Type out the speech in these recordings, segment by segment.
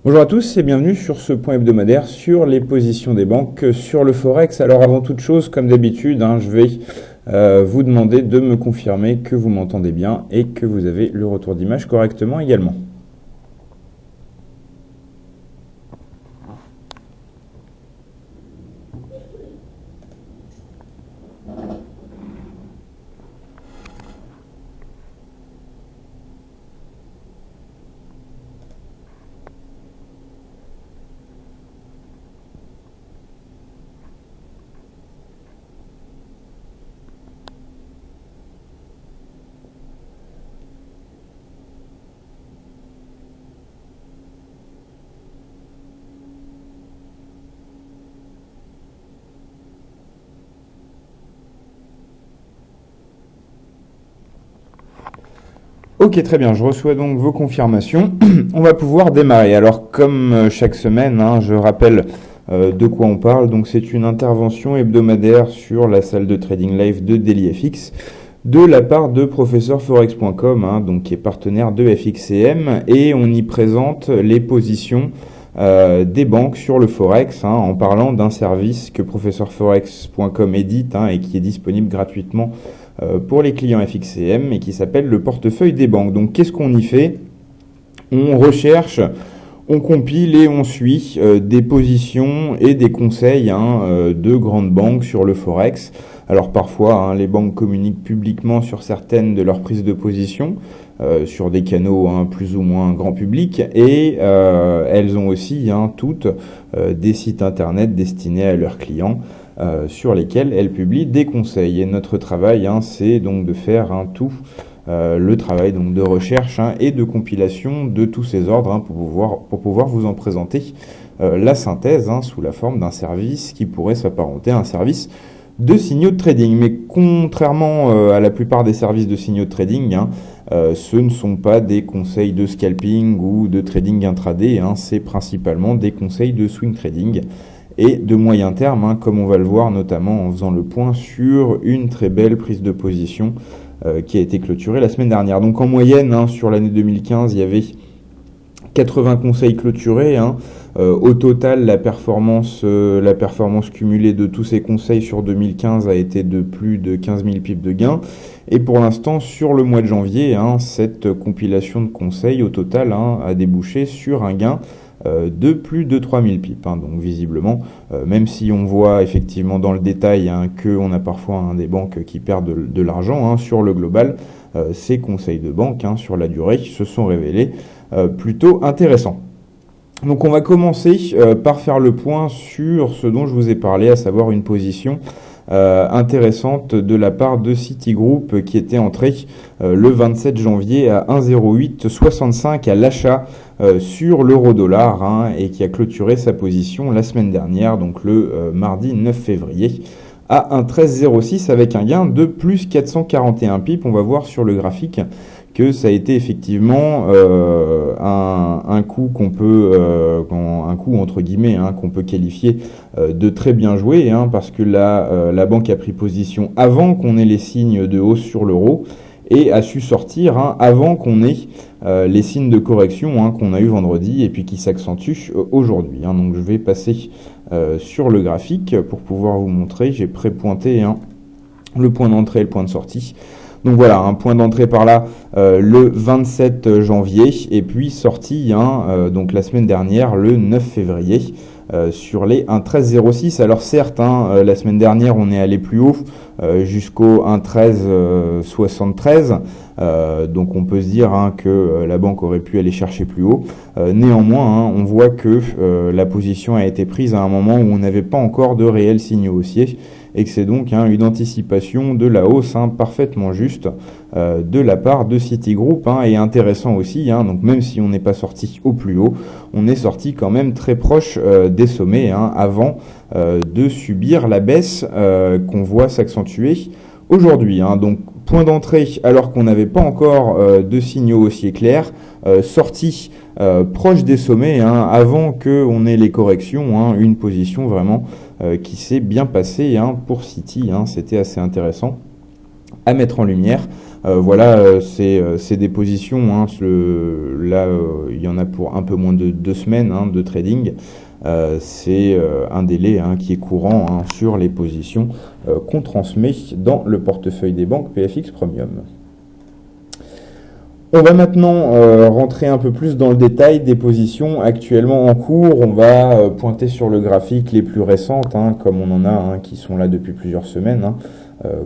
Bonjour à tous et bienvenue sur ce point hebdomadaire sur les positions des banques sur le Forex. Alors avant toute chose, comme d'habitude, je vais vous demander de me confirmer que vous m'entendez bien et que vous avez le retour d'image correctement également. Ok, très bien, je reçois donc vos confirmations. On va pouvoir démarrer. Alors, comme chaque semaine, je rappelle de quoi on parle. Donc, c'est une intervention hebdomadaire sur la salle de trading live de DailyFX de la part de professeurforex.com, donc qui est partenaire de FXCM, et on y présente les positions des banques sur le Forex, en parlant d'un service que professeurforex.com édite et qui est disponible gratuitement pour les clients FXCM et qui s'appelle le portefeuille des banques. Donc qu'est-ce qu'on y fait? On recherche, on compile et on suit des positions et des conseils de grandes banques sur le Forex. Alors parfois, les banques communiquent publiquement sur certaines de leurs prises de position, sur des canaux plus ou moins grand public, et elles ont aussi toutes des sites internet destinés à leurs clients, sur lesquels elles publient des conseils. Et notre travail, c'est donc de faire tout le travail donc de recherche et de compilation de tous ces ordres pour pouvoir vous en présenter la synthèse sous la forme d'un service qui pourrait s'apparenter à un service de signaux de trading. Mais contrairement à la plupart des services de signaux de trading, ce ne sont pas des conseils de scalping ou de trading intraday, c'est principalement des conseils de swing trading et de moyen terme, comme on va le voir notamment en faisant le point sur une très belle prise de position qui a été clôturée la semaine dernière. Donc en moyenne, sur l'année 2015, il y avait 80 conseils clôturés. Au total, la performance cumulée de tous ces conseils sur 2015 a été de plus de 15 000 pips de gain. Et pour l'instant, sur le mois de janvier, cette compilation de conseils au total a débouché sur un gain de plus de 3000 pips. Donc visiblement, même si on voit effectivement dans le détail qu'on a parfois des banques qui perdent de l'argent, sur le global, ces conseils de banque sur la durée se sont révélés plutôt intéressants. Donc on va commencer par faire le point sur ce dont je vous ai parlé, à savoir une position intéressante de la part de Citigroup qui était entrée le 27 janvier à 1,0865 à l'achat sur l'euro-dollar et qui a clôturé sa position la semaine dernière, donc le mardi 9 février, à 1,1306 avec un gain de plus 441 pips. On va voir sur le graphique que ça a été effectivement un coup qu'on peut, un coup entre guillemets, qu'on peut qualifier de très bien joué, parce que la banque a pris position avant qu'on ait les signes de hausse sur l'euro et a su sortir avant qu'on ait les signes de correction qu'on a eu vendredi et puis qui s'accentuent aujourd'hui. Donc je vais passer sur le graphique pour pouvoir vous montrer. J'ai prépointé le point d'entrée et le point de sortie. Donc voilà, un point d'entrée par là le 27 janvier et puis sortie donc la semaine dernière le 9 février sur les 1,1306. Alors certes, la semaine dernière on est allé plus haut jusqu'au 1,1373, donc on peut se dire que la banque aurait pu aller chercher plus haut. Néanmoins, on voit que la position a été prise à un moment où on n'avait pas encore de réels signaux haussiers et que c'est donc une anticipation de la hausse parfaitement juste de la part de Citigroup et intéressant aussi, donc même si on n'est pas sorti au plus haut, on est sorti quand même très proche des sommets avant de subir la baisse qu'on voit s'accentuer aujourd'hui. Donc point d'entrée alors qu'on n'avait pas encore de signaux haussiers clairs, sortie proche des sommets avant qu'on ait les corrections, une position vraiment qui s'est bien passée pour Citi, c'était assez intéressant à mettre en lumière. Voilà, c'est des positions, hein, là, il y en a pour un peu moins de 2 semaines hein, de trading. C'est un délai hein, qui est courant hein, sur les positions qu'on transmet dans le portefeuille des banques PFX Premium. On va maintenant rentrer un peu plus dans le détail des positions actuellement en cours. On va pointer sur le graphique les plus récentes, hein, comme on en a hein, qui sont là depuis plusieurs semaines, hein,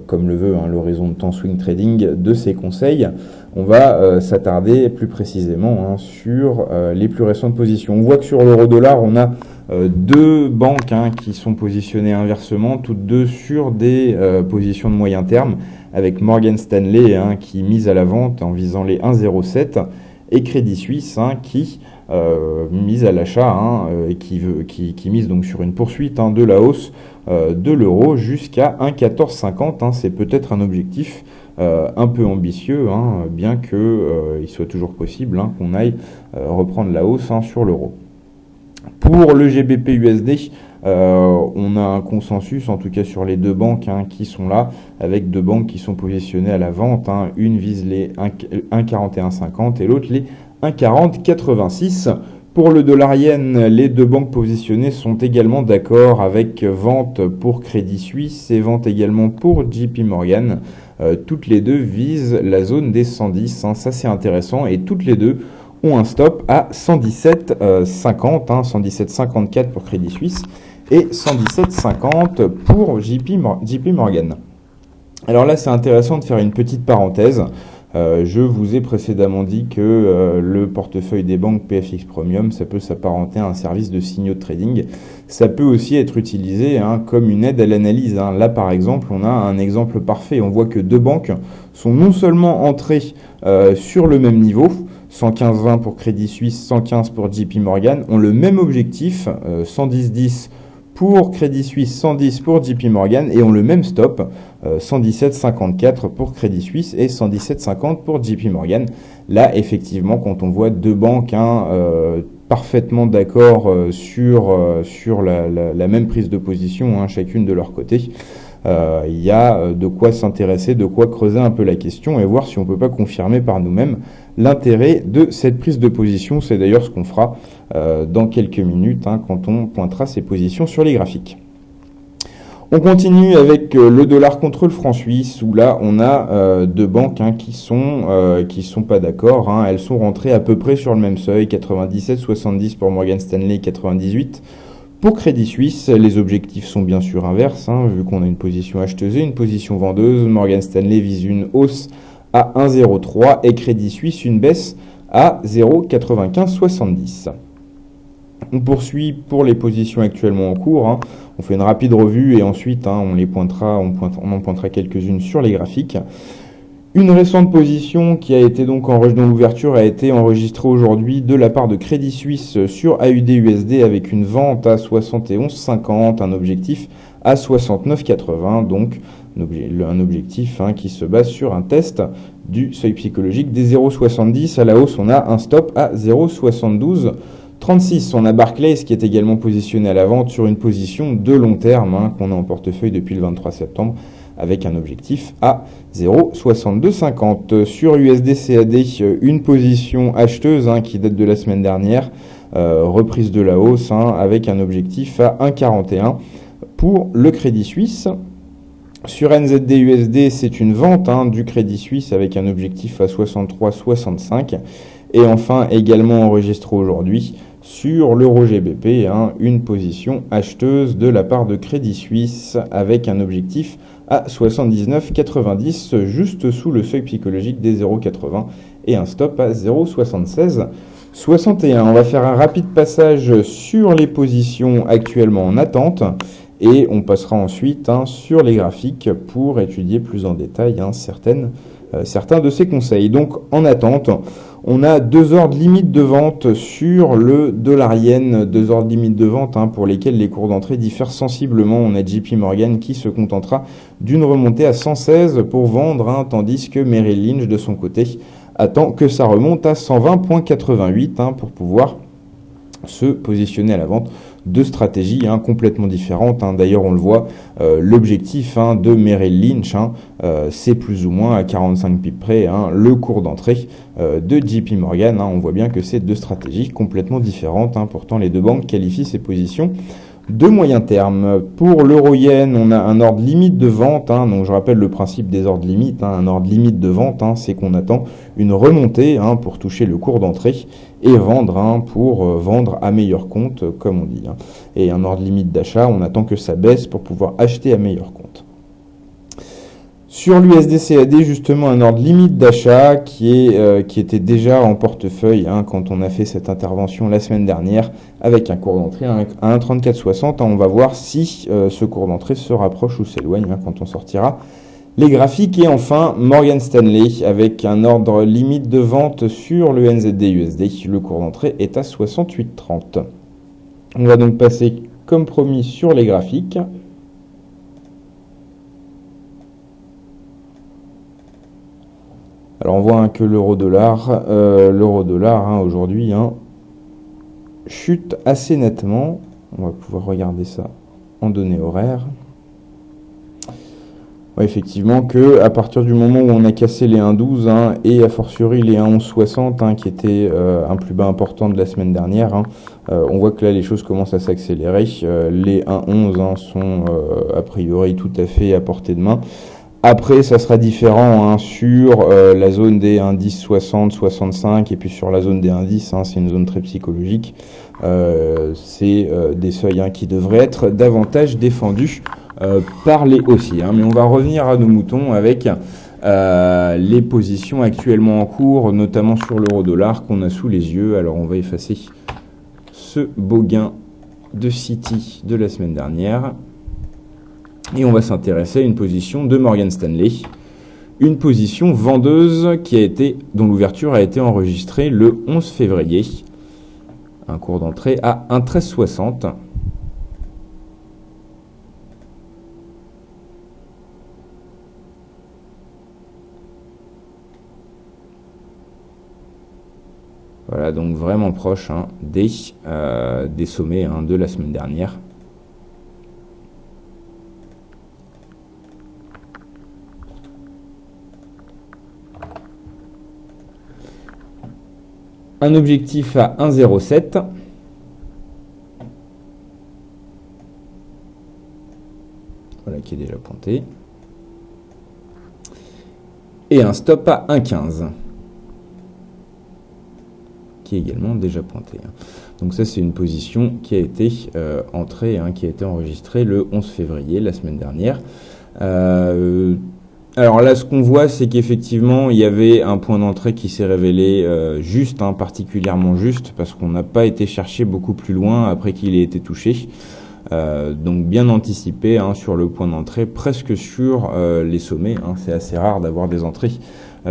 comme le veut hein, l'horizon de temps swing trading de ces conseils. On va s'attarder plus précisément hein, sur les plus récentes positions. On voit que sur l'euro-dollar, on a deux banques hein, qui sont positionnées inversement, toutes deux sur des positions de moyen terme, avec Morgan Stanley hein, qui mise à la vente en visant les 1,07 et Crédit Suisse hein, qui mise à l'achat hein, et qui mise donc sur une poursuite hein, de la hausse de l'euro jusqu'à 1,1450. Hein, c'est peut-être un objectif un peu ambitieux, hein, bien que il soit toujours possible hein, qu'on aille reprendre la hausse hein, sur l'euro. Pour le GBP USD, on a un consensus, en tout cas sur les deux banques hein, qui sont là, avec deux banques qui sont positionnées à la vente. Hein. Une vise les 1,4150 et l'autre les 1,4086. Pour le dollar yen, les deux banques positionnées sont également d'accord avec vente pour Crédit Suisse et vente également pour JP Morgan. Toutes les deux visent la zone des 110, hein. Ça c'est intéressant, et toutes les deux ont un stop à 117,50, hein, 117,54 pour Crédit Suisse et 117,50 pour JP Morgan. Alors là, c'est intéressant de faire une petite parenthèse. Je vous ai précédemment dit que le portefeuille des banques PFX Premium, ça peut s'apparenter à un service de signaux de trading. Ça peut aussi être utilisé hein, comme une aide à l'analyse. Hein. Là, par exemple, on a un exemple parfait. On voit que deux banques sont non seulement entrées sur le même niveau, 115,20 pour Crédit Suisse, 115 pour JP Morgan, ont le même objectif, 110,10 pour Crédit Suisse, 110 pour JP Morgan, et ont le même stop, 117,54 pour Crédit Suisse et 117,50 pour JP Morgan. Là, effectivement, quand on voit deux banques hein, parfaitement d'accord sur la même prise de position, hein, chacune de leur côté, il y a de quoi s'intéresser, de quoi creuser un peu la question et voir si on ne peut pas confirmer par nous-mêmes l'intérêt de cette prise de position. C'est d'ailleurs ce qu'on fera dans quelques minutes hein, quand on pointera ces positions sur les graphiques. On continue avec le dollar contre le franc suisse, où là on a deux banques hein, qui sont pas d'accord. Hein. Elles sont rentrées à peu près sur le même seuil, 97,70 pour Morgan Stanley, 98 pour Crédit Suisse. Les objectifs sont bien sûr inverses, hein, vu qu'on a une position acheteuse et une position vendeuse. Morgan Stanley vise une hausse à 1,03 et Crédit Suisse une baisse à 0,9570. On poursuit pour les positions actuellement en cours. Hein. On fait une rapide revue et ensuite hein, on en pointera quelques-unes sur les graphiques. Une récente position qui a été donc enregistrée dans l'ouverture a été enregistrée aujourd'hui de la part de Crédit Suisse sur AUD-USD avec une vente à 71,50, un objectif à 69,80, donc un objectif hein, qui se base sur un test du seuil psychologique des 0,70. À la hausse, on a un stop à 0,7236. On a Barclays qui est également positionné à la vente sur une position de long terme hein, qu'on a en portefeuille depuis le 23 septembre avec un objectif à 0,6250. Sur USD-CAD, une position acheteuse hein, qui date de la semaine dernière, reprise de la hausse hein, avec un objectif à 1,41 pour le Crédit Suisse. Sur NZD-USD, c'est une vente hein, du Crédit Suisse avec un objectif à 63,65. Et enfin, également enregistré aujourd'hui, sur l'euro GBP, hein, une position acheteuse de la part de Crédit Suisse avec un objectif à 79,90, juste sous le seuil psychologique des 0,80 et un stop à 0,7661. On va faire un rapide passage sur les positions actuellement en attente et on passera ensuite hein, sur les graphiques pour étudier plus en détail hein, certains de ces conseils. Donc en attente, on a deux ordres limites de vente sur le dollar yen, deux ordres limites de vente hein, pour lesquels les cours d'entrée diffèrent sensiblement. On a JP Morgan qui se contentera d'une remontée à 116 pour vendre, hein, tandis que Merrill Lynch de son côté attend que ça remonte à 120,88 hein, pour pouvoir se positionner à la vente deux stratégies complètement différentes. D'ailleurs, on le voit, l'objectif de Merrill Lynch, c'est plus ou moins à 45 pips près le cours d'entrée de JP Morgan. On voit bien que c'est deux stratégies complètement différentes. Pourtant, les deux banques qualifient ces positions de moyen terme. Pour l'euro-yen, on a un ordre limite de vente. Donc je rappelle le principe des ordres limites. Un ordre limite de vente, c'est qu'on attend une remontée pour toucher le cours d'entrée et vendre pour vendre à meilleur compte, comme on dit. Et un ordre limite d'achat, on attend que ça baisse pour pouvoir acheter à meilleur compte. Sur l'USD-CAD, justement, un ordre limite d'achat qui était déjà en portefeuille quand on a fait cette intervention la semaine dernière avec un cours d'entrée à 1,3460. On va voir si ce cours d'entrée se rapproche ou s'éloigne quand on sortira les graphiques. Et enfin, Morgan Stanley avec un ordre limite de vente sur le NZD-USD. Le cours d'entrée est à 68,30. On va donc passer, comme promis, sur les graphiques. Alors on voit que l'euro-dollar aujourd'hui chute assez nettement. On va pouvoir regarder ça en données horaires. Ouais, effectivement que à partir du moment où on a cassé les 1,12 et a fortiori les 1,1160 qui étaient un plus bas important de la semaine dernière, on voit que là les choses commencent à s'accélérer. Les 1,11 sont a priori tout à fait à portée de main. Après, ça sera différent sur la zone des 1,10, 60, 65 et puis sur la zone des 1,10, c'est une zone très psychologique. C'est des seuils qui devraient être davantage défendus par les haussiers. Mais on va revenir à nos moutons avec les positions actuellement en cours, notamment sur l'euro-dollar qu'on a sous les yeux. Alors on va effacer ce beau gain de Citi de la semaine dernière. Et on va s'intéresser à une position de Morgan Stanley, une position vendeuse dont l'ouverture a été enregistrée le 11 février. Un cours d'entrée à 1,1360. Voilà, donc vraiment proche des sommets de la semaine dernière. Un objectif à 1,07. Voilà qui est déjà pointé. Et un stop à 1,15. Qui est également déjà pointé. Donc ça c'est une position qui a été entrée, qui a été enregistrée le 11 février, la semaine dernière. Alors là, ce qu'on voit, c'est qu'effectivement, il y avait un point d'entrée qui s'est révélé juste, particulièrement juste, parce qu'on n'a pas été chercher beaucoup plus loin après qu'il ait été touché. Donc bien anticipé sur le point d'entrée, presque sur les sommets. C'est assez rare d'avoir des entrées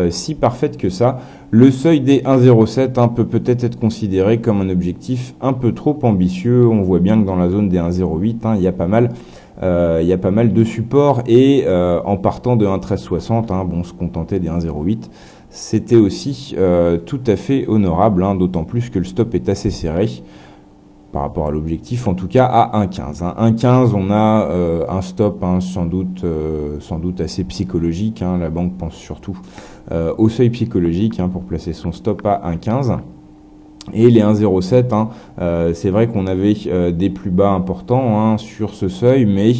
si parfaites que ça. Le seuil des 1,07 peut peut-être être considéré comme un objectif un peu trop ambitieux. On voit bien que dans la zone des 1,08, il y a pas mal de supports et en partant de 1,1360, se contenter des 1,08, c'était aussi tout à fait honorable, d'autant plus que le stop est assez serré par rapport à l'objectif, en tout cas à 1,15. 1,15, on a un stop sans doute assez psychologique. La banque pense surtout au seuil psychologique pour placer son stop à 1,15. Et les 1,07, c'est vrai qu'on avait des plus bas importants sur ce seuil, mais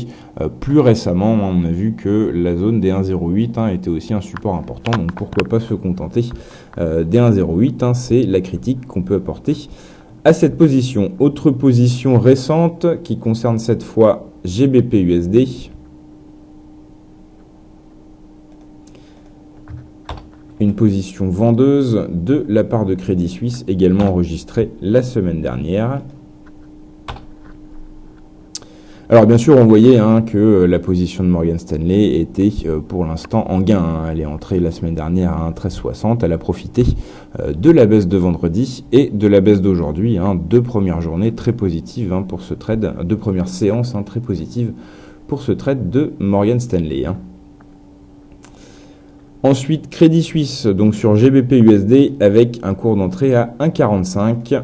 plus récemment, on a vu que la zone des 1,08 était aussi un support important. Donc pourquoi pas se contenter des 1,08, c'est la critique qu'on peut apporter à cette position. Autre position récente qui concerne cette fois GBP-USD. Une position vendeuse de la part de Crédit Suisse, également enregistrée la semaine dernière. Alors bien sûr, on voyait que la position de Morgan Stanley était pour l'instant en gain. Elle est entrée la semaine dernière à 1,1360. Elle a profité de la baisse de vendredi et de la baisse d'aujourd'hui. Deux premières journées très positives pour ce trade, deux premières séances très positives pour ce trade de Morgan Stanley. Ensuite, Crédit Suisse, donc sur GBP-USD, avec un cours d'entrée à 1,45.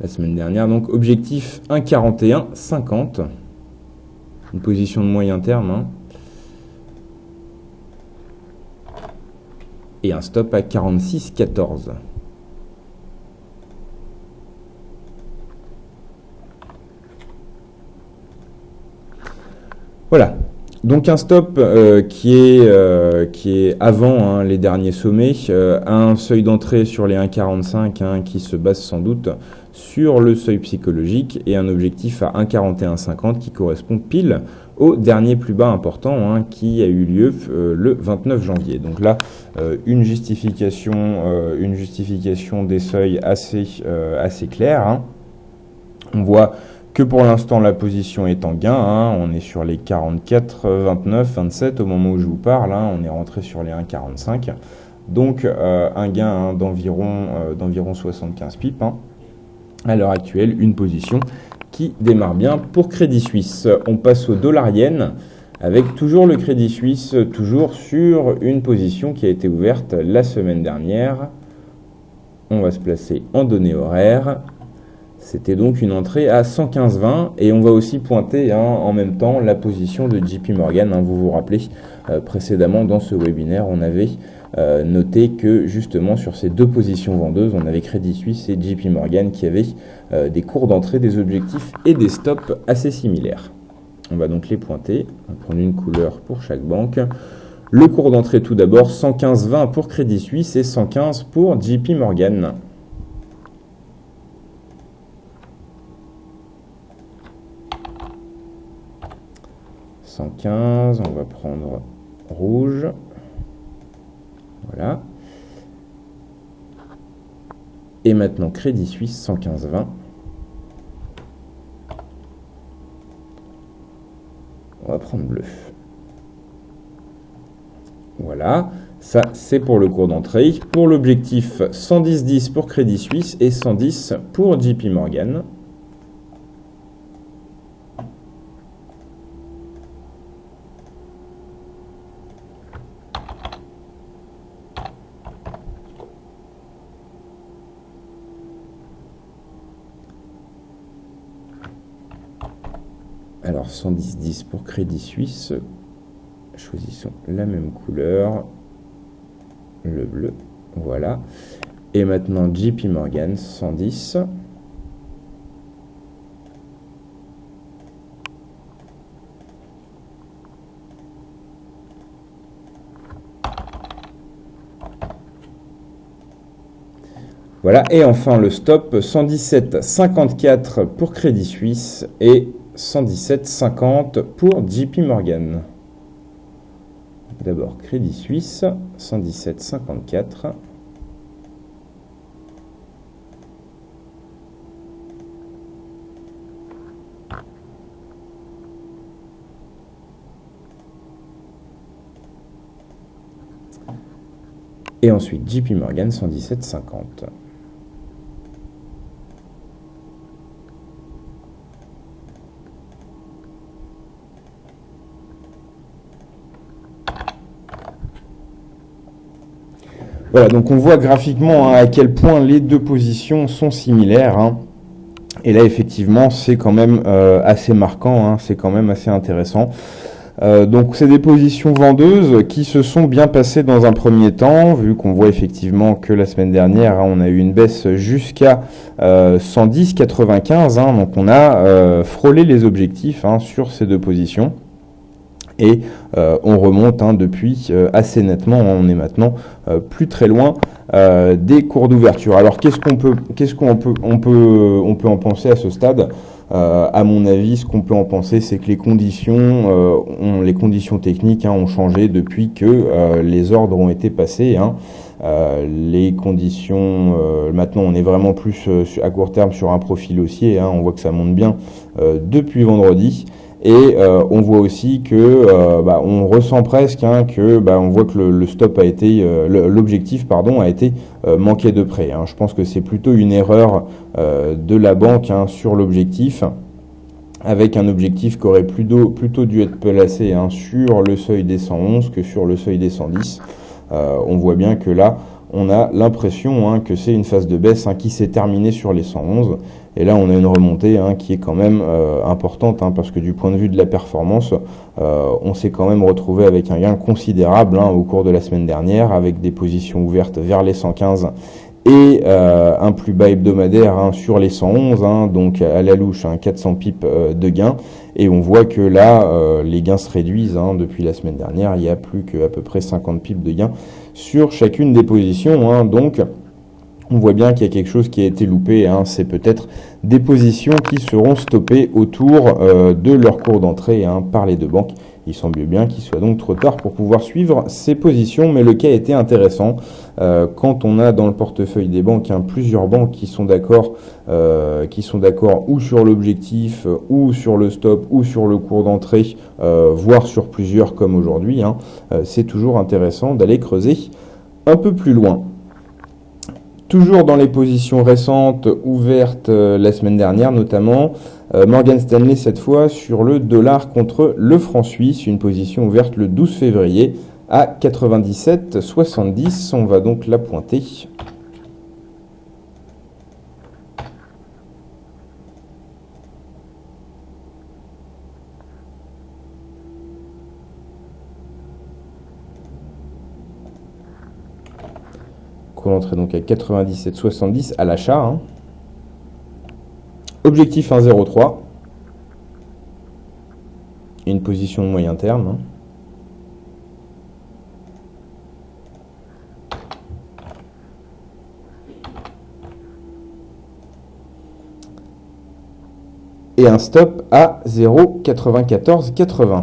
la semaine dernière. Donc objectif 1,4150. Une position de moyen terme. Hein. Et un stop à 46,14. Voilà. Donc un stop qui est avant hein, les derniers sommets, un seuil d'entrée sur les 1,45 hein, qui se base sans doute sur le seuil psychologique et un objectif à 1,4150 qui correspond pile au dernier plus bas important hein, qui a eu lieu le 29 janvier. Donc là, une justification des seuils assez claire. Hein. On voit que pour l'instant la position est en gain, hein. On est sur les 44, 29, 27 au moment où je vous parle, hein. On est rentré sur les 1,45, donc un gain hein, d'environ 75 pips. Hein. À l'heure actuelle, une position qui démarre bien pour Crédit Suisse. On passe au dollar-yen avec toujours le Crédit Suisse, toujours sur une position qui a été ouverte la semaine dernière. On va se placer en données horaires. C'était donc une entrée à 115,20 et on va aussi pointer hein, en même temps la position de JP Morgan. Hein, vous vous rappelez, précédemment dans ce webinaire, on avait noté que justement sur ces deux positions vendeuses, on avait Crédit Suisse et JP Morgan qui avaient des cours d'entrée, des objectifs et des stops assez similaires. On va donc les pointer, on va prendre une couleur pour chaque banque. Le cours d'entrée tout d'abord, 115,20 pour Crédit Suisse et 115 pour JP Morgan. 115, on va prendre rouge, voilà. Et maintenant Crédit Suisse 115,20. On va prendre bleu. Voilà, ça c'est pour le cours d'entrée. Pour l'objectif 110,10 pour Crédit Suisse et 110 pour JP Morgan. Alors 110,10 pour Crédit Suisse, choisissons la même couleur, le bleu, voilà. Et maintenant JP Morgan 110. Voilà, et enfin le stop 117,54 pour Crédit Suisse et 117,50 pour JP Morgan. D'abord Crédit Suisse, 117,54. Et ensuite JP Morgan, 117,50. Voilà, donc on voit graphiquement hein, à quel point les deux positions sont similaires. Hein. Et là, effectivement, c'est quand même assez marquant, hein, c'est quand même assez intéressant. Donc, c'est des positions vendeuses qui se sont bien passées dans un premier temps, vu qu'on voit effectivement que la semaine dernière, hein, on a eu une baisse jusqu'à 110,95. Hein, donc, on a frôlé les objectifs hein, sur ces deux positions. Et on remonte hein, depuis assez nettement, on est maintenant plus très loin des cours d'ouverture. Alors qu'est-ce qu'on peut en penser à ce stade? À mon avis, ce qu'on peut en penser, c'est que les conditions techniques hein, ont changé depuis que les ordres ont été passés. Hein. Les conditions, maintenant on est vraiment plus à court terme sur un profil haussier, hein, on voit que ça monte bien depuis vendredi. Et on voit aussi que on ressent presque hein, que on voit que le stop a été l'objectif a été manqué de près. Hein. Je pense que c'est plutôt une erreur de la banque hein, sur l'objectif, avec un objectif qui aurait plutôt dû être placé hein, sur le seuil des 111 que sur le seuil des 110. On voit bien que là on a l'impression que c'est une phase de baisse qui s'est terminée sur les 111. Et là, on a une remontée qui est quand même importante, parce que du point de vue de la performance, on s'est quand même retrouvé avec un gain considérable au cours de la semaine dernière, avec des positions ouvertes vers les 115 et un plus bas hebdomadaire sur les 111, donc à la louche 400 pips de gains. Et on voit que là, les gains se réduisent depuis la semaine dernière. Il y a plus qu'à peu près 50 pips de gains sur chacune des positions. Donc, on voit bien qu'il y a quelque chose qui a été loupé. C'est peut-être des positions qui seront stoppées autour de leur cours d'entrée par les deux banques. Il semble bien qu'il soit donc trop tard pour pouvoir suivre ces positions, mais le cas était intéressant. Quand on a dans le portefeuille des banques plusieurs banques qui sont d'accord ou sur l'objectif, ou sur le stop, ou sur le cours d'entrée, voire sur plusieurs comme aujourd'hui, c'est toujours intéressant d'aller creuser un peu plus loin. Toujours dans les positions récentes ouvertes la semaine dernière notamment, Morgan Stanley cette fois sur le dollar contre le franc suisse, une position ouverte le 12 février à 97,70. On va donc la pointer. Cours d'entrée donc à 97,70 à l'achat. Objectif 1,03. Une position de moyen terme. Et un stop à 0,9480.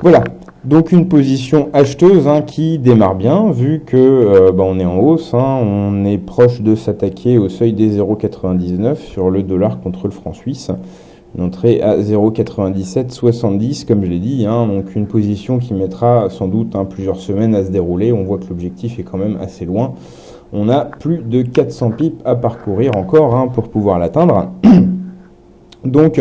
Voilà, donc une position acheteuse qui démarre bien, vu que on est en hausse, on est proche de s'attaquer au seuil des 0,99 sur le dollar contre le franc suisse. Une entrée à 0,9770, comme je l'ai dit, donc une position qui mettra sans doute plusieurs semaines à se dérouler. On voit que l'objectif est quand même assez loin. On a plus de 400 pips à parcourir encore pour pouvoir l'atteindre. Donc,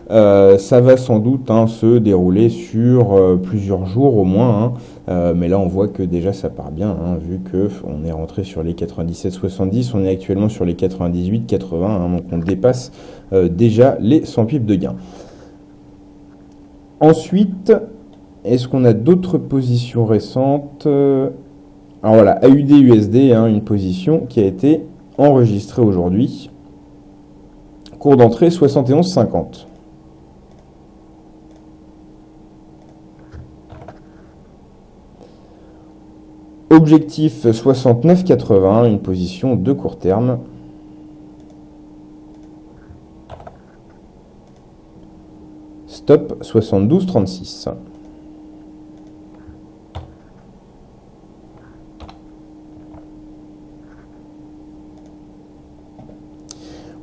ça va sans doute se dérouler sur plusieurs jours au moins. Mais là, on voit que déjà ça part bien, vu que on est rentré sur les 97,70, on est actuellement sur les 98,80, donc on dépasse déjà les 100 pips de gain. Ensuite, est-ce qu'on a d'autres positions récentes? Alors voilà, AUD-USD, une position qui a été enregistrée aujourd'hui. Cours d'entrée 71,50. Objectif 69,80, une position de court terme. Stop 72,36.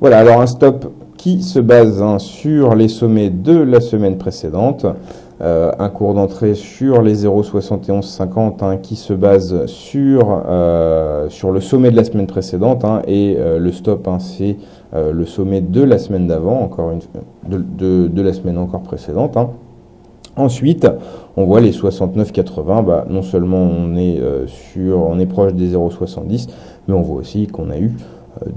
Voilà, alors un stop qui se base sur les sommets de la semaine précédente, un cours d'entrée sur les 0,7150 qui se base sur le sommet de la semaine précédente, et le stop c'est le sommet de la semaine d'avant, encore de la semaine encore précédente. Ensuite, on voit les 69,80, non seulement on est proche des 0,70, mais on voit aussi qu'on a eu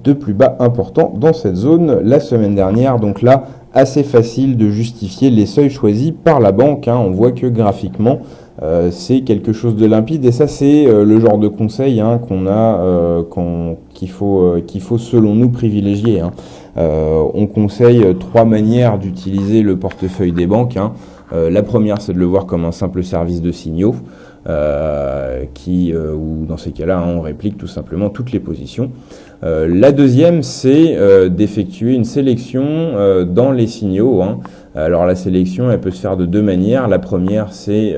de plus bas importants dans cette zone la semaine dernière. Donc là, assez facile de justifier les seuils choisis par la banque. On voit que graphiquement, c'est quelque chose de limpide, et ça c'est le genre de conseil qu'il faut selon nous privilégier. On conseille 3 manières d'utiliser le portefeuille des banques. La première, c'est de le voir comme un simple service de signaux, ou dans ces cas-là, on réplique tout simplement toutes les positions. La deuxième, c'est d'effectuer une sélection dans les signaux. Alors la sélection, elle peut se faire de 2 manières. La première, c'est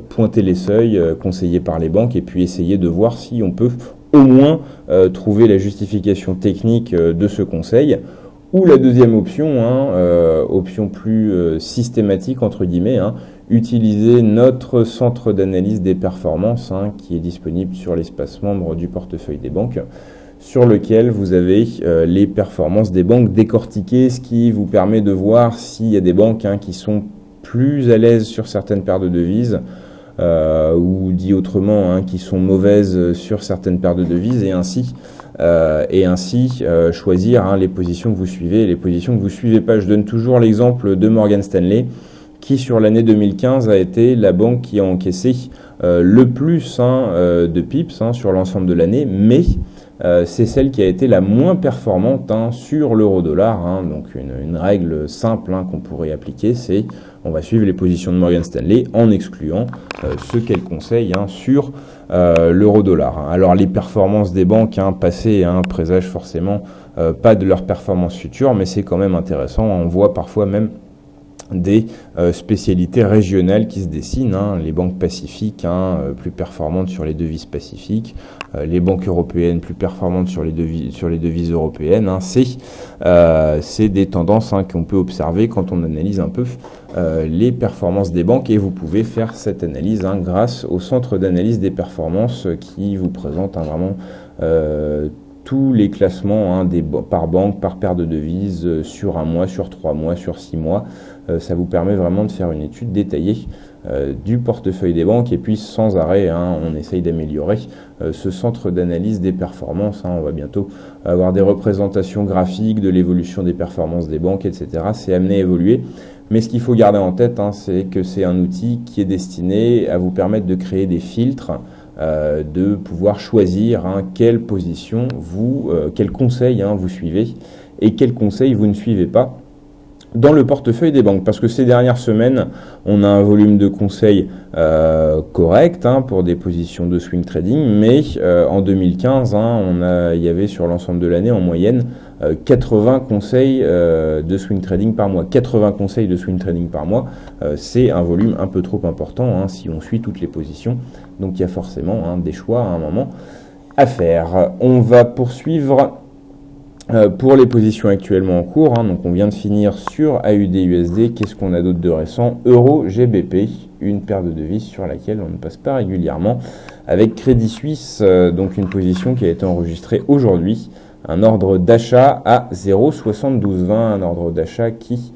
pointer les seuils conseillés par les banques, et puis essayer de voir si on peut au moins trouver la justification technique de ce conseil. Ou la deuxième option, option plus systématique, entre guillemets, utiliser notre centre d'analyse des performances qui est disponible sur l'espace membre du portefeuille des banques, sur lequel vous avez les performances des banques décortiquées, ce qui vous permet de voir s'il y a des banques qui sont plus à l'aise sur certaines paires de devises, ou dit autrement, qui sont mauvaises sur certaines paires de devises, et ainsi choisir les positions que vous suivez et les positions que vous suivez pas. Je donne toujours l'exemple de Morgan Stanley, qui sur l'année 2015 a été la banque qui a encaissé le plus de pips sur l'ensemble de l'année, mais c'est celle qui a été la moins performante sur l'euro-dollar. Donc une règle simple qu'on pourrait appliquer, c'est on va suivre les positions de Morgan Stanley en excluant ce qu'elle conseille sur l'euro-dollar. Alors les performances des banques passées présagent forcément pas de leurs performances futures, mais c'est quand même intéressant. On voit parfois même des spécialités régionales qui se dessinent, les banques pacifiques plus performantes sur les devises pacifiques, les banques européennes plus performantes sur les devises européennes. C'est des tendances qu'on peut observer quand on analyse un peu les performances des banques, et vous pouvez faire cette analyse grâce au centre d'analyse des performances qui vous présente vraiment tous les classements par banque, par paire de devises, sur un mois, sur 3 mois, sur 6 mois. Ça vous permet vraiment de faire une étude détaillée du portefeuille des banques, et puis sans arrêt, on essaye d'améliorer ce centre d'analyse des performances. On va bientôt avoir des représentations graphiques de l'évolution des performances des banques, etc. C'est amené à évoluer. Mais ce qu'il faut garder en tête, c'est que c'est un outil qui est destiné à vous permettre de créer des filtres, de pouvoir choisir quelle position quel conseil vous suivez et quel conseil vous ne suivez pas dans le portefeuille des banques. Parce que ces dernières semaines, on a un volume de conseils correct pour des positions de swing trading, mais en 2015, il y avait sur l'ensemble de l'année en moyenne 80 conseils de swing trading par mois. 80 conseils de swing trading par mois, c'est un volume un peu trop important si on suit toutes les positions. Donc il y a forcément des choix à un moment à faire. On va poursuivre pour les positions actuellement en cours. Donc on vient de finir sur AUD-USD. Qu'est-ce qu'on a d'autre de récent? Euro-GBP, une paire de devises sur laquelle on ne passe pas régulièrement, avec Crédit Suisse, donc une position qui a été enregistrée aujourd'hui. Un ordre d'achat à 0,7220, un ordre d'achat qui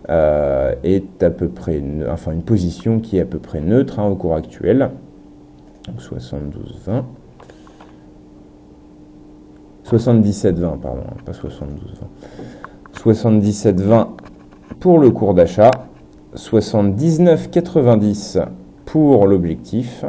est à peu près, une position qui est à peu près neutre au cours actuel. Donc 72,20. 77,20, pardon, pas 72,20. 77,20 pour le cours d'achat. 79,90 pour l'objectif.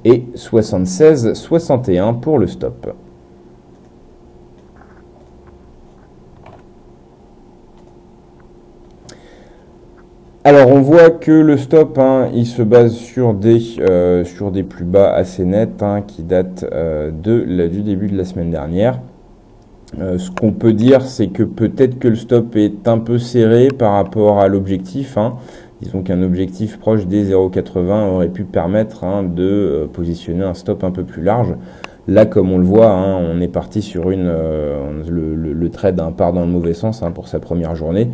Et 76,61 pour le stop. Alors on voit que le stop, il se base sur des plus bas assez nets qui datent du début de la semaine dernière. Ce qu'on peut dire, c'est que peut-être que le stop est un peu serré par rapport à l'objectif. Disons qu'un objectif proche des 0,80 aurait pu permettre de positionner un stop un peu plus large. Là, comme on le voit, on est parti sur le trade part dans le mauvais sens pour sa première journée.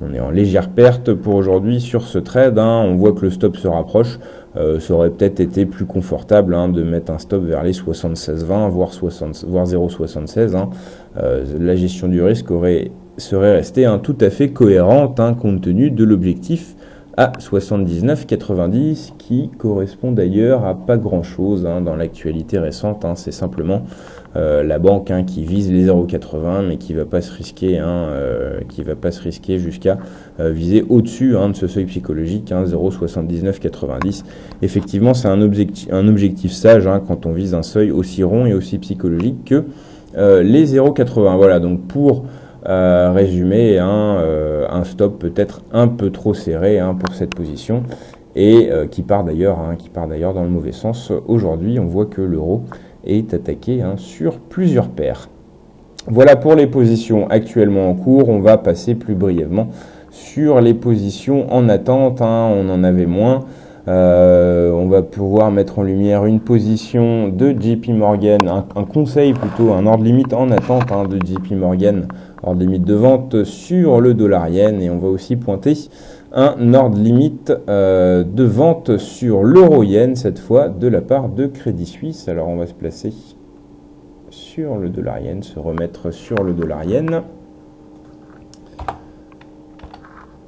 On est en légère perte pour aujourd'hui sur ce trade. On voit que le stop se rapproche. Ça aurait peut-être été plus confortable de mettre un stop vers les 76,20, voire 0,76. La gestion du risque serait restée tout à fait cohérente compte tenu de l'objectif à 79,90 qui correspond d'ailleurs à pas grand chose dans l'actualité récente. C'est simplement la banque qui vise les 0,80 mais qui va pas se risquer jusqu'à viser au-dessus de ce seuil psychologique 0,7990. Effectivement, c'est un objectif sage quand on vise un seuil aussi rond et aussi psychologique que les 0,80. Voilà, donc pour résumer, un stop peut-être un peu trop serré pour cette position et qui part d'ailleurs dans le mauvais sens. Aujourd'hui, on voit que l'euro est attaqué sur plusieurs paires. Voilà pour les positions actuellement en cours. On va passer plus brièvement sur les positions en attente, hein, on en avait moins. On va pouvoir mettre en lumière une position de JP Morgan, un conseil plutôt, un ordre limite en attente hein, de JP Morgan, ordre limite de vente sur le dollar yen, et on va aussi pointer un ordre limite de vente sur l'euro yen, cette fois de la part de Crédit Suisse. Alors on va se placer sur le dollar yen, se remettre sur le dollar yen.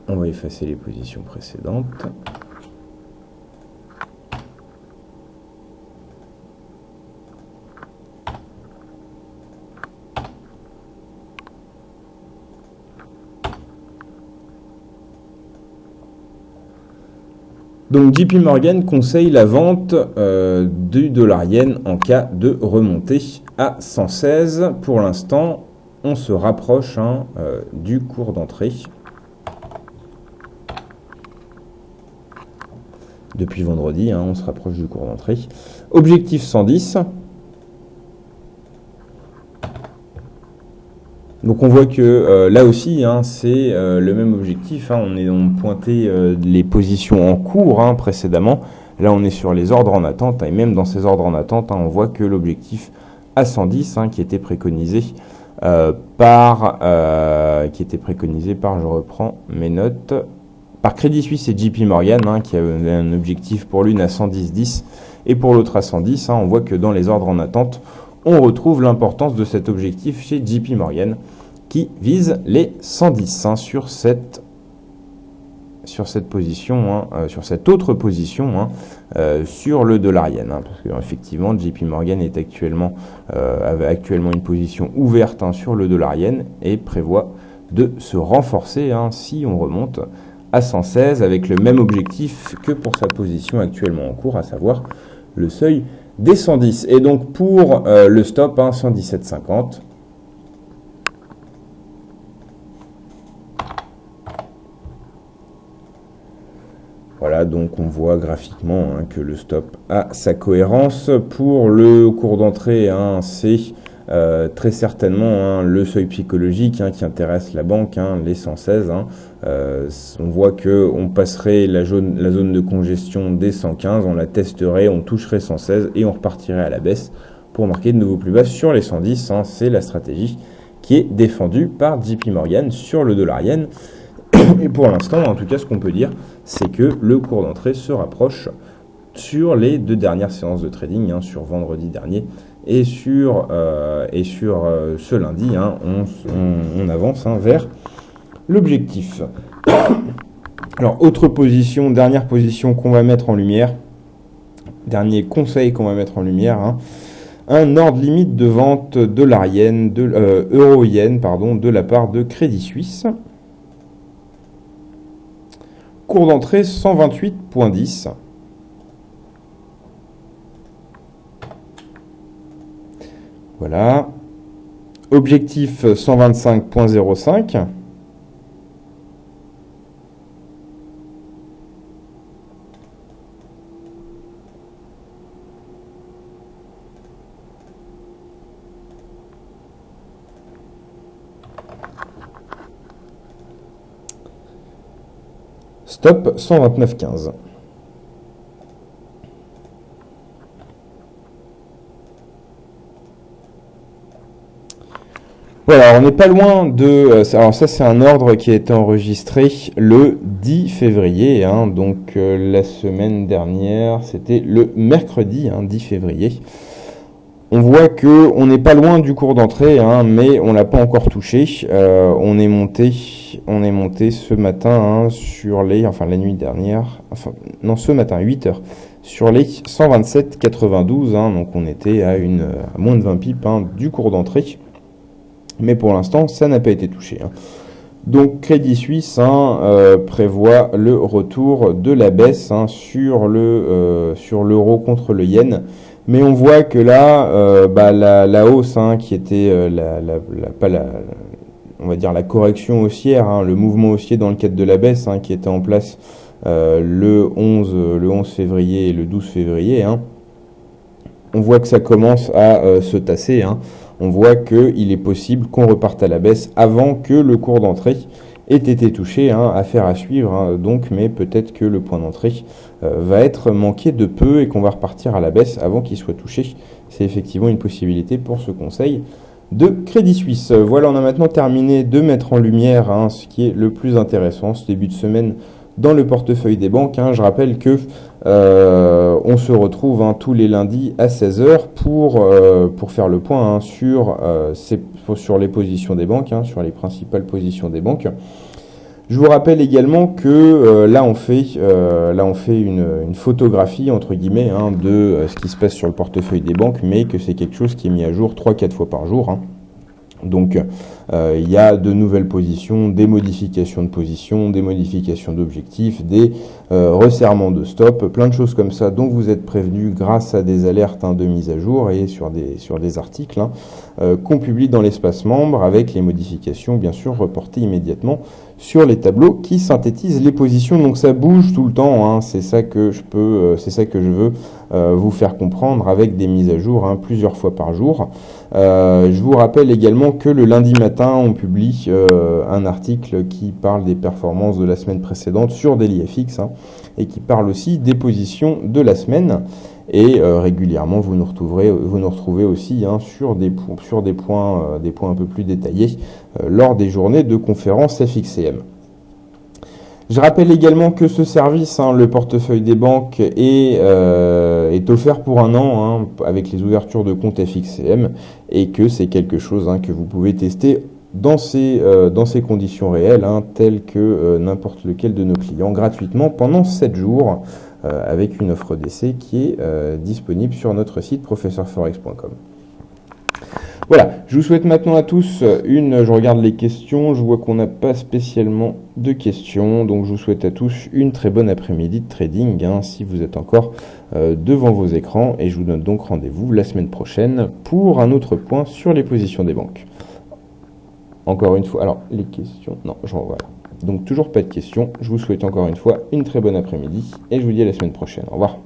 On va effacer les positions précédentes. Donc JP Morgan conseille la vente du dollar yen en cas de remontée à 116. Pour l'instant, on se rapproche hein, du cours d'entrée. Depuis vendredi, hein, on se rapproche du cours d'entrée. Objectif 110. Donc on voit que là aussi, hein, c'est le même objectif. Hein, on pointait les positions en cours hein, précédemment. Là, on est sur les ordres en attente. Et même dans ces ordres en attente, hein, on voit que l'objectif à 110, hein, qui était préconisé par, je reprends mes notes, par Crédit Suisse et JP Morgan, hein, qui avait un objectif pour l'une à 110,10 et pour l'autre à 110. Hein, on voit que dans les ordres en attente, on retrouve l'importance de cet objectif chez JP Morgan qui vise les 110 hein, sur cette position, hein, sur cette autre position hein, sur le dollar yen. Hein, parce qu'effectivement, JP Morgan est avait actuellement une position ouverte hein, sur le dollar yen et prévoit de se renforcer hein, si on remonte à 116 avec le même objectif que pour sa position actuellement en cours, à savoir le seuil des 110. Et donc pour le stop, hein, 117,50. Voilà, donc on voit graphiquement hein, que le stop a sa cohérence. Pour le cours d'entrée, hein, c'est très certainement hein, le seuil psychologique hein, qui intéresse la banque, hein, les 116. Hein. On voit que on passerait la zone de congestion des 115, on la testerait, on toucherait 116 et on repartirait à la baisse pour marquer de nouveaux plus bas sur les 110. Hein. C'est la stratégie qui est défendue par JP Morgan sur le dollar yen. Et pour l'instant, en tout cas, ce qu'on peut dire, c'est que le cours d'entrée se rapproche sur les deux dernières séances de trading, hein, sur vendredi dernier et sur ce lundi, hein, on avance hein, vers l'objectif. Alors, autre position, dernière position qu'on va mettre en lumière, dernier conseil qu'on va mettre en lumière, hein, un ordre limite de vente dollar yen, euro yen, pardon, de la part de Crédit Suisse. Cours d'entrée 128,10. Voilà. Objectif 125,05. Stop 129,15. Voilà, on n'est pas loin de... alors ça, c'est un ordre qui a été enregistré le 10 février. Hein, donc la semaine dernière, c'était le mercredi hein, 10 février. On voit que on n'est pas loin du cours d'entrée, hein, mais on l'a pas encore touché. On est monté ce matin hein, sur les, enfin la nuit dernière, enfin non ce matin 8 heures sur les 127,92. Hein, donc on était à moins de 20 pips hein, du cours d'entrée, mais pour l'instant ça n'a pas été touché. Hein. Donc Crédit Suisse hein, prévoit le retour de la baisse hein, sur l'euro contre le yen. Mais on voit que là, la hausse hein, qui était on va dire la correction haussière, hein, le mouvement haussier dans le cadre de la baisse hein, qui était en place le 11 février et le 12 février, hein, on voit que ça commence à se tasser. Hein. On voit qu'il est possible qu'on reparte à la baisse avant que le cours d'entrée ait été touché, hein, affaire à suivre, hein, donc, mais peut-être que le point d'entrée va être manqué de peu et qu'on va repartir à la baisse avant qu'il soit touché. C'est effectivement une possibilité pour ce conseil de Crédit Suisse. Voilà, on a maintenant terminé de mettre en lumière, hein, ce qui est le plus intéressant ce début de semaine dans le portefeuille des banques, hein. Je rappelle que on se retrouve, hein, tous les lundis à 16 heures pour faire le point, hein, sur les positions des banques, hein, sur les principales positions des banques. Je vous rappelle également que là on fait une photographie entre guillemets, hein, de ce qui se passe sur le portefeuille des banques, mais que c'est quelque chose qui est mis à jour 3-4 fois par jour, hein. Donc il y a de nouvelles positions, des modifications de positions, des modifications d'objectifs, des resserrements de stop, plein de choses comme ça dont vous êtes prévenus grâce à des alertes, hein, de mise à jour et sur des articles, hein, qu'on publie dans l'espace membre avec les modifications bien sûr reportées immédiatement sur les tableaux qui synthétisent les positions. Donc ça bouge tout le temps, hein, c'est ça que je veux vous faire comprendre avec des mises à jour, hein, plusieurs fois par jour. Je vous rappelle également que le lundi matin, on publie un article qui parle des performances de la semaine précédente sur DailyFX, hein, et qui parle aussi des positions de la semaine. Et régulièrement, vous nous retrouvez aussi, hein, sur des points un peu plus détaillés lors des journées de conférences FXCM. Je rappelle également que ce service, hein, le portefeuille des banques, est offert pour un an, hein, avec les ouvertures de compte FXCM, et que c'est quelque chose, hein, que vous pouvez tester dans ces conditions réelles, hein, telles que n'importe lequel de nos clients, gratuitement pendant 7 jours, avec une offre d'essai qui est disponible sur notre site professeurforex.com. Voilà, je vous souhaite maintenant à tous je regarde les questions, je vois qu'on n'a pas spécialement de questions, donc je vous souhaite à tous une très bonne après-midi de trading, hein, si vous êtes encore devant vos écrans, et je vous donne donc rendez-vous la semaine prochaine pour un autre point sur les positions des banques. Encore une fois, alors les questions, non, je revois. Donc toujours pas de questions, je vous souhaite encore une fois une très bonne après-midi, et je vous dis à la semaine prochaine, au revoir.